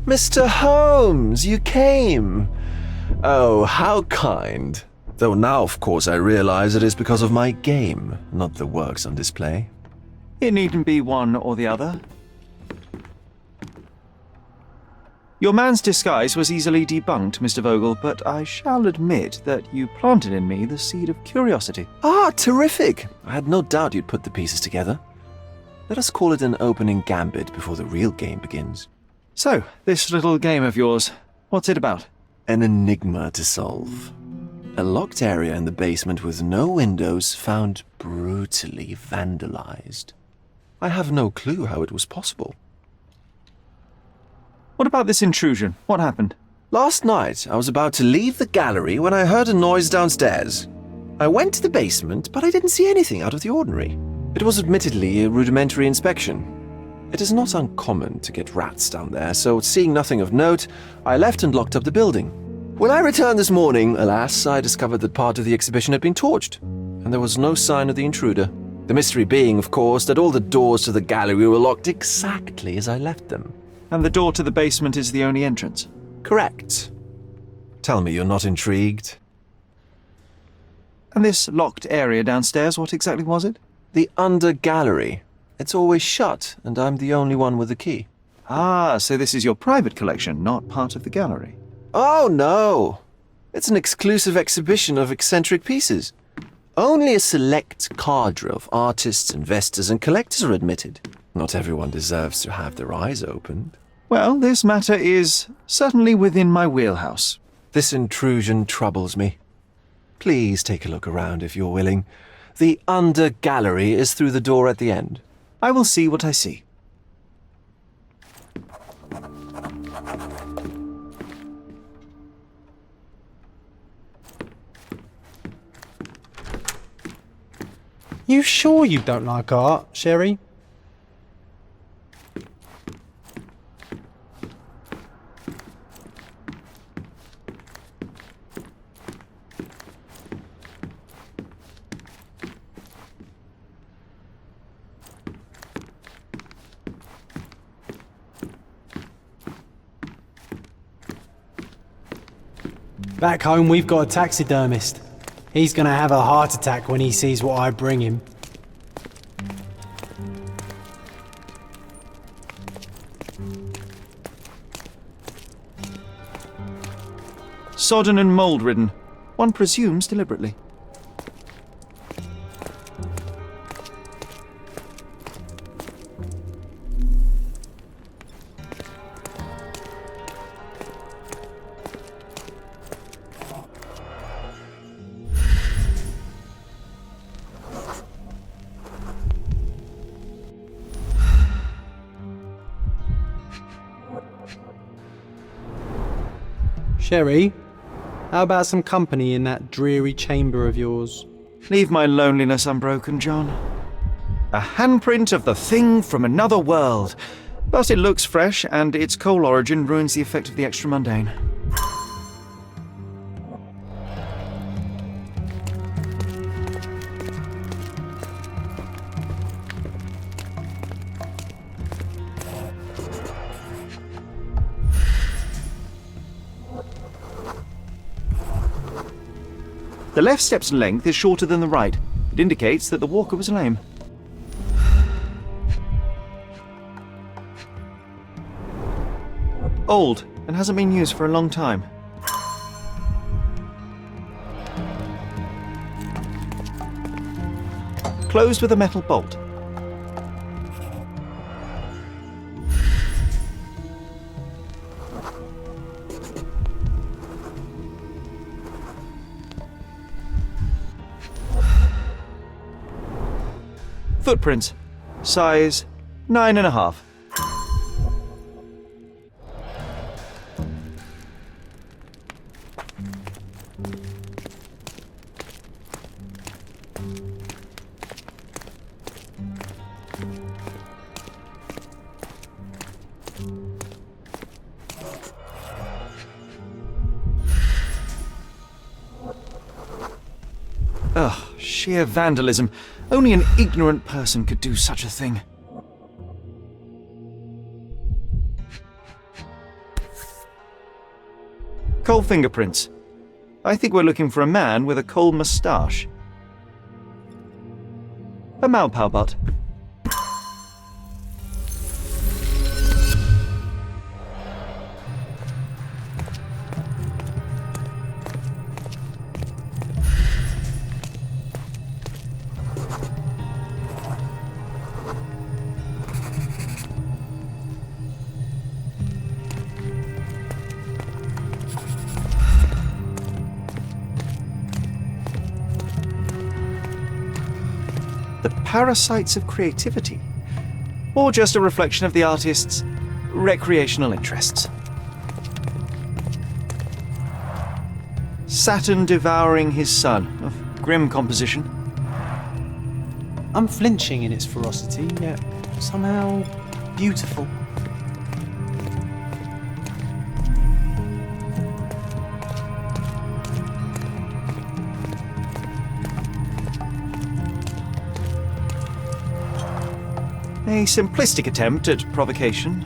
Mr. Holmes, you came! Oh, how kind. Though now, of course, I realize it is because of my game, not the works on display. It needn't be one or the other. Your man's disguise was easily debunked, Mr. Vogel, but I shall admit that you planted in me the seed of curiosity. Ah, terrific! I had no doubt you'd put the pieces together. Let us call it an opening gambit before the real game begins. So, this little game of yours, what's it about? An enigma to solve. A locked area in the basement with no windows found brutally vandalized. I have no clue how it was possible. What about this intrusion? What happened? Last night, I was about to leave the gallery when I heard a noise downstairs. I went to the basement, but I didn't see anything out of the ordinary. It was admittedly a rudimentary inspection. It is not uncommon to get rats down there, so seeing nothing of note, I left and locked up the building. When I returned this morning, alas, I discovered that part of the exhibition had been torched, and there was no sign of the intruder. The mystery being, of course, that all the doors to the gallery were locked exactly as I left them. And the door to the basement is the only entrance? Correct. Tell me you're not intrigued. And this locked area downstairs, what exactly was it? The under gallery. It's always shut, and I'm the only one with the key. Ah, so this is your private collection, not part of the gallery. Oh, no. It's an exclusive exhibition of eccentric pieces. Only a select cadre of artists, investors, and collectors are admitted. Not everyone deserves to have their eyes opened. Well, this matter is certainly within my wheelhouse. This intrusion troubles me. Please take a look around if you're willing. The under gallery is through the door at the end. I will see what I see. You sure you don't like art, Sherry? Back home, we've got a taxidermist. He's gonna have a heart attack when he sees what I bring him. Sodden and mould-ridden. One presumes deliberately. Sherry, how about some company in that dreary chamber of yours? Leave my loneliness unbroken, John. A handprint of the thing from another world. But it looks fresh, and its coal origin ruins the effect of the extra mundane. The left step's length is shorter than the right. It indicates that the walker was lame. Old, and hasn't been used for a long time. Closed with a metal bolt. Footprints. Size 9.5. Ugh, sheer vandalism. Only an ignorant person could do such a thing. Coal fingerprints. I think we're looking for a man with a coal moustache. A Malpalbot. The parasites of creativity, or just a reflection of the artist's recreational interests. Saturn devouring his sun, of grim composition. Unflinching in its ferocity, yet somehow beautiful. A simplistic attempt at provocation.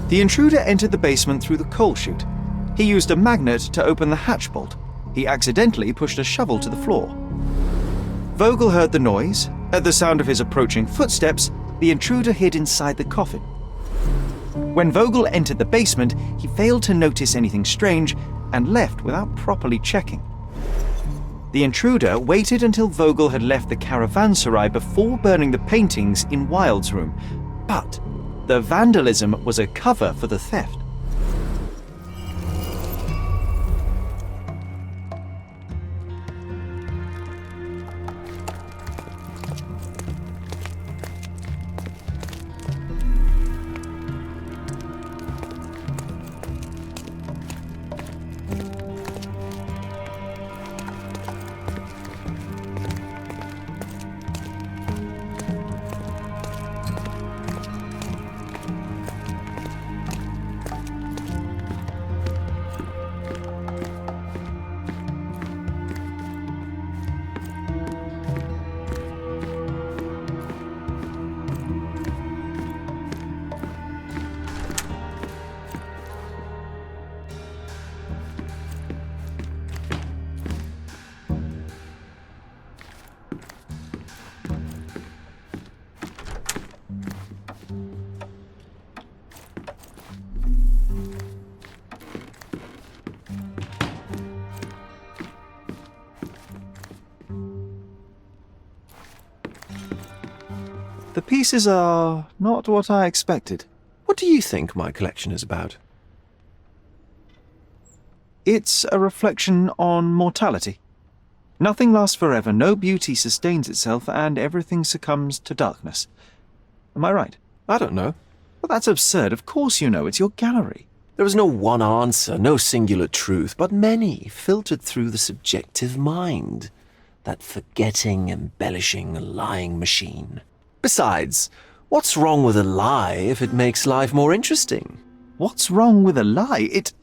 The intruder entered the basement through the coal chute. He used a magnet to open the hatch bolt. He accidentally pushed a shovel to the floor. Vogel heard the noise. At the sound of his approaching footsteps, the intruder hid inside the coffin. When Vogel entered the basement, he failed to notice anything strange and left without properly checking. The intruder waited until Vogel had left the caravanserai before burning the paintings in Wilde's room, but the vandalism was a cover for the theft. The pieces are not what I expected. What do you think my collection is about? It's a reflection on mortality. Nothing lasts forever, no beauty sustains itself, and everything succumbs to darkness. Am I right? I don't know. Well, that's absurd. Of course you know. It's your gallery. There is no one answer, no singular truth, but many filtered through the subjective mind. That forgetting, embellishing, lying machine. Besides, what's wrong with a lie if it makes life more interesting? What's wrong with a lie? It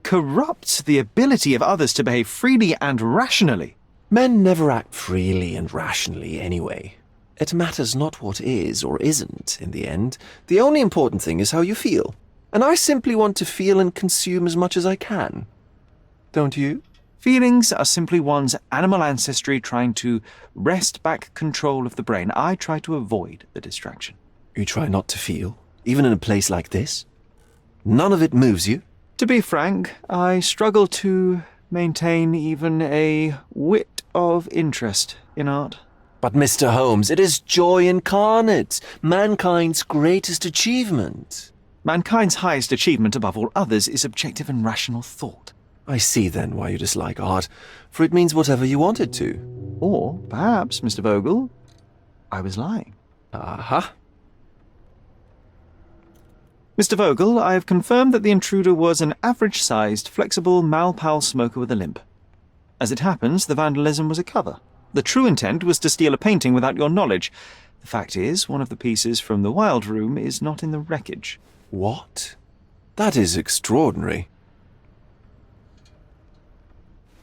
corrupts the ability of others to behave freely and rationally. Men never act freely and rationally anyway. It matters not what is or isn't in the end. The only important thing is how you feel. And I simply want to feel and consume as much as I can. Don't you? Feelings are simply one's animal ancestry trying to wrest back control of the brain. I try to avoid the distraction. You try not to feel, even in a place like this? None of it moves you? To be frank, I struggle to maintain even a whit of interest in art. But, Mr. Holmes, it is joy incarnate, mankind's greatest achievement. Mankind's highest achievement above all others is objective and rational thought. I see then why you dislike art, for it means whatever you want it to. Or, perhaps, Mr. Vogel, I was lying. Aha. Mr. Vogel, I have confirmed that the intruder was an average-sized, flexible Malpal smoker with a limp. As it happens, the vandalism was a cover. The true intent was to steal a painting without your knowledge. The fact is, one of the pieces from the Wild Room is not in the wreckage. What? That is extraordinary.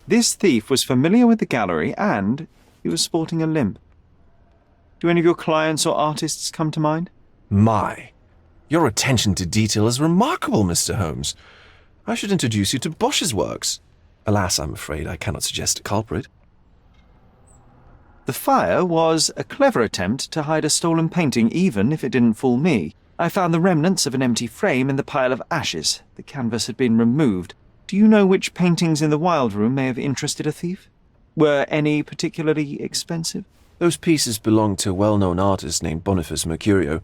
This thief was familiar with the gallery and he was sporting a limp. Do any of your clients or artists come to mind? My. Your attention to detail is remarkable, Mr. Holmes. I should introduce you to Bosch's works. Alas, I'm afraid I cannot suggest a culprit. The fire was a clever attempt to hide a stolen painting, even if it didn't fool me. I found the remnants of an empty frame in the pile of ashes. The canvas had been removed. Do you know which paintings in the Wild Room may have interested a thief? Were any particularly expensive? Those pieces belong to a well-known artist named Boniface Mercurio.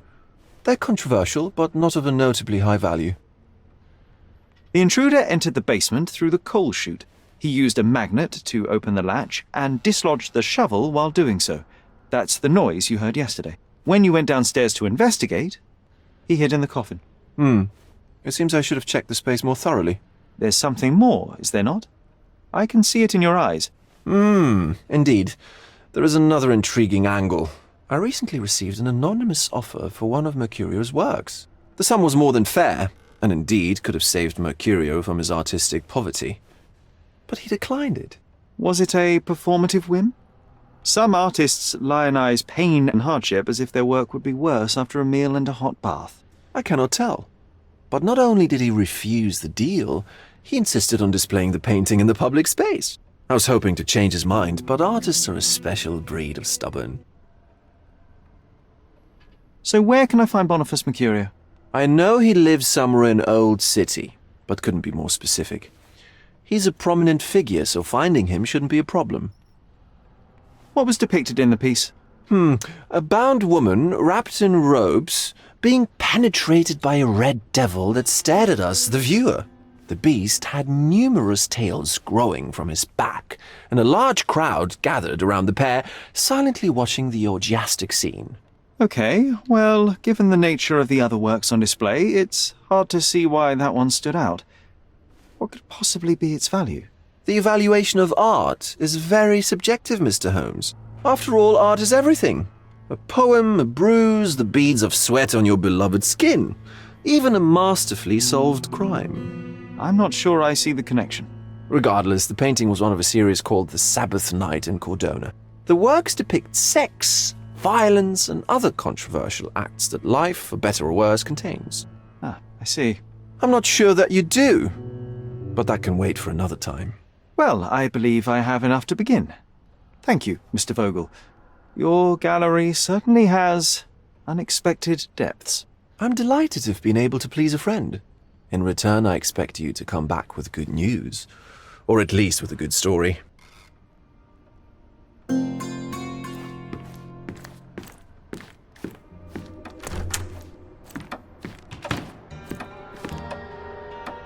They're controversial, but not of a notably high value. The intruder entered the basement through the coal chute. He used a magnet to open the latch and dislodged the shovel while doing so. That's the noise you heard yesterday. When you went downstairs to investigate, he hid in the coffin. It seems I should have checked the space more thoroughly. There's something more, is there not? I can see it in your eyes. Indeed. There is another intriguing angle. I recently received an anonymous offer for one of Mercurio's works. The sum was more than fair, and indeed could have saved Mercurio from his artistic poverty. But he declined it. Was it a performative whim? Some artists lionize pain and hardship as if their work would be worse after a meal and a hot bath. I cannot tell. But not only did he refuse the deal, he insisted on displaying the painting in the public space. I was hoping to change his mind, but artists are a special breed of stubborn. So where can I find Boniface Mercurio? I know he lives somewhere in Old City, but couldn't be more specific. He's a prominent figure, so finding him shouldn't be a problem. What was depicted in the piece? A bound woman, wrapped in robes, being penetrated by a red devil that stared at us, the viewer. The beast had numerous tails growing from his back, and a large crowd gathered around the pair, silently watching the orgiastic scene. Okay, well, given the nature of the other works on display, it's hard to see why that one stood out. What could possibly be its value? The evaluation of art is very subjective, Mr. Holmes. After all, art is everything. A poem, a bruise, the beads of sweat on your beloved skin. Even a masterfully solved crime. I'm not sure I see the connection. Regardless, the painting was one of a series called The Sabbath Night in Cordona. The works depict sex, violence, and other controversial acts that life, for better or worse, contains. Ah, I see. I'm not sure that you do, but that can wait for another time. Well, I believe I have enough to begin. Thank you, Mr. Vogel. Your gallery certainly has unexpected depths. I'm delighted to have been able to please a friend. In return, I expect you to come back with good news, or at least with a good story.